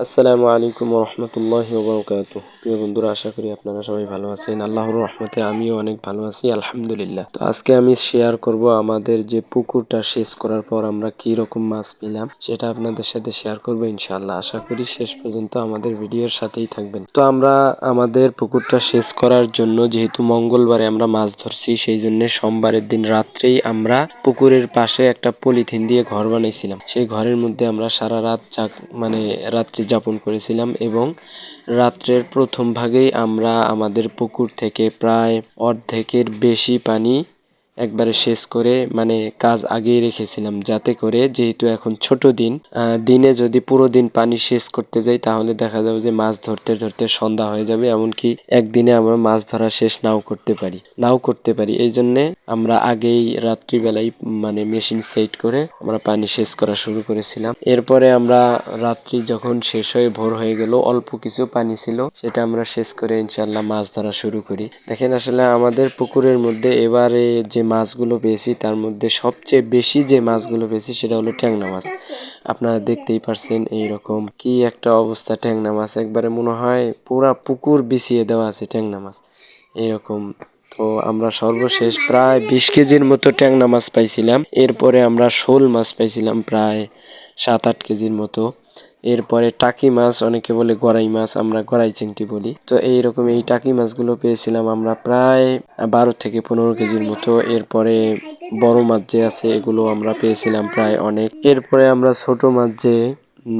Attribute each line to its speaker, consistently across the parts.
Speaker 1: আসসালামু আলাইকুম রহমতুল্লাহি ওবরাকাতুহ। প্রিয় বন্ধুরা, আশা করি আপনারা সবাই ভালো আছেন। আল্লাহর রহমতে আমিও অনেক ভালো আছি, আলহামদুলিল্লাহ। তো আজকে আমি শেয়ার করব আমাদের যে পুকুরটা সেচ করার পর আমরা কি রকম মাছ পেলাম, সেটা আপনাদের সাথে শেয়ার করব ইনশাআল্লাহ। আশা করি শেষ পর্যন্ত আমাদের ভিডিওর সাথেই থাকবেন। তো আমরা আমাদের পুকুরটা সেচ করার জন্য, যেহেতু মঙ্গলবারে আমরা মাছ ধরছি, সেই জন্য সোমবারের দিন রাত্রেই আমরা পুকুরের পাশে একটা পলিথিন দিয়ে ঘর বানাইছিলাম। সেই ঘরের মধ্যে আমরা সারা রাত রাত্রি যাপন করেছিলাম এবং রাত্রের প্রথম ভাগেই আমরা আমাদের পুকুর থেকে প্রায় অর্ধেকের বেশি পানি একবারে শেষ করে কাজ আগিয়ে রেখেছিলাম, যাতে করে, যেহেতু এখন ছোট দিন, দিনে যদি পুরো দিন পানি শেষ করতে যাই তাহলে দেখা যাবে যে মাছ ধরতে ধরতে সন্ধ্যা হয়ে যাবে, এমনকি একদিনে আমরা মাছ ধরা শেষ নাও করতে পারি। এই জন্যে আমরা আগেই রাত্রিবেলায় মেশিন সেট করে আমরা পানি সেচ করা শুরু করেছিলাম। এরপরে আমরা রাত্রি যখন শেষ হয়ে ভোর হয়ে গেল, অল্প কিছু পানি ছিল, সেটা আমরা শেষ করে ইনশাল্লাহ মাছ ধরা শুরু করি। দেখেন, আসলে আমাদের পুকুরের মধ্যে এবারে যে মাছগুলো পেয়েছি তার মধ্যে সবচেয়ে বেশি যে মাছগুলো পেয়েছি সেটা হলো ট্যাংরা মাছ। আপনারা দেখতেই পারছেন এইরকম কি একটা অবস্থা। ট্যাংরা মাছ একবারে মনে হয় পুরা পুকুর বিছিয়ে দেওয়া আছে ট্যাংরা মাছ এইরকম। তো আমরা সর্বশেষ প্রায় 20 কেজির মতো ট্যাংরা মাছ পাইছিলাম। এরপরে আমরা শোল মাছ পাইছিলাম প্রায় 7-8 কেজির মতো। এরপরে টাকি মাছ, অনেকে বলে গড়াই মাছ, আমরা গড়াই চিংড়ি বলি। তো এইরকম এই টাকি মাছগুলো পেয়েছিলাম আমরা প্রায় 12 থেকে 15 কেজির মতো। এরপরে বড় মাছ যে আছে এগুলো আমরা পেয়েছিলাম প্রায় অনেক। এরপরে আমরা ছোট মাছ যে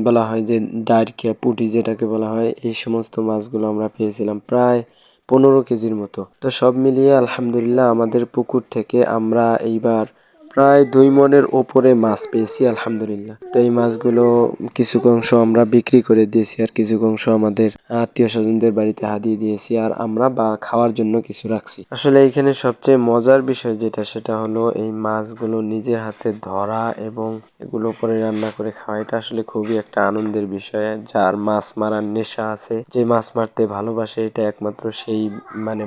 Speaker 1: বলা হয়, যে ডাইরকিয়া পুঁটি যেটাকে বলা হয়, এই সমস্ত মাছগুলো আমরা পেয়েছিলাম প্রায় 15 কেজির মতো। তো সব মিলিয়ে আলহামদুলিল্লাহ আমাদের পুকুর থেকে আমরা এইবার প্রায় 2 মণের ওপরে মাছ পেয়েছি আলহামদুলিল্লাহ। তো এই মাছগুলো কিছু অংশ আমরা বিক্রি করে দিয়েছি, আর কিছু অংশ আমাদের আত্মীয় স্বজনদের বাড়িতে হাদিয়ে দিয়েছি, আর আমরা খাওয়ার জন্য কিছু রাখছি। আসলে এখানে সবচেয়ে মজার বিষয় যেটা, সেটা হলো এই মাছগুলো নিজের হাতে ধরা এবং এগুলো পরে রান্না করে খাওয়া। এটা আসলে খুবই একটা আনন্দের বিষয়। যার মাছ মারার নেশা আছে, যে মাছ মারতে ভালোবাসে, এটা একমাত্র সেই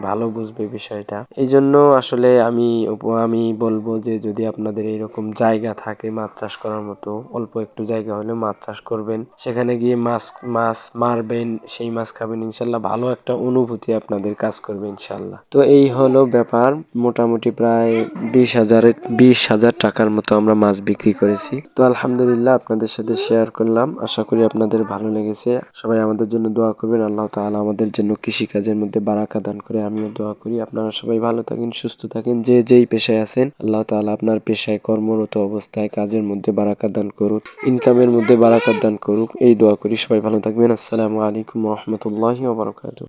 Speaker 1: ভালো বুঝবে বিষয়টা। এই জন্য আসলে আমি বলবো যে যদি আপনাদের এইরকম জায়গা থাকে মাছ চাষ করার মতো, অল্প একটু জায়গা হলে মাছ চাষ করবেন, সেখানে গিয়ে মাছ মারবেন, সেই মাছ খাবেন, ইনশাল্লাহ ভালো একটা অনুভূতি আপনাদের কাজ করবে ইনশাল্লাহ। তো এই হলো ব্যাপার। মোটামুটি প্রায় 20,000 টাকার মতো আমরা মাছ বিক্রি করেছি। তো আলহামদুলিল্লাহ আপনাদের সাথে শেয়ার করলাম, আশা করি আপনাদের ভালো লেগেছে। সবাই আমাদের জন্য দোয়া করবেন, আল্লাহ তাআলা আমাদের জন্য কৃষিকাজের মধ্যে বারাকা দান করে, আমিও দোয়া করি। আপনারা সবাই ভালো থাকেন, সুস্থ থাকেন, যে যেই পেশায় আছেন আল্লাহ তাআলা আপনার পেশায় কর্মরত অবস্থায় কাজের মধ্যে বারাকা দান করুক, ইনকামের মধ্যে বারাকা দান করুক, এই দোয়া করি। সবাই ভালো থাকবেন। আসসালামু আলাইকুম রহমতুল্লাহি ওয়া বারাকাতুহু।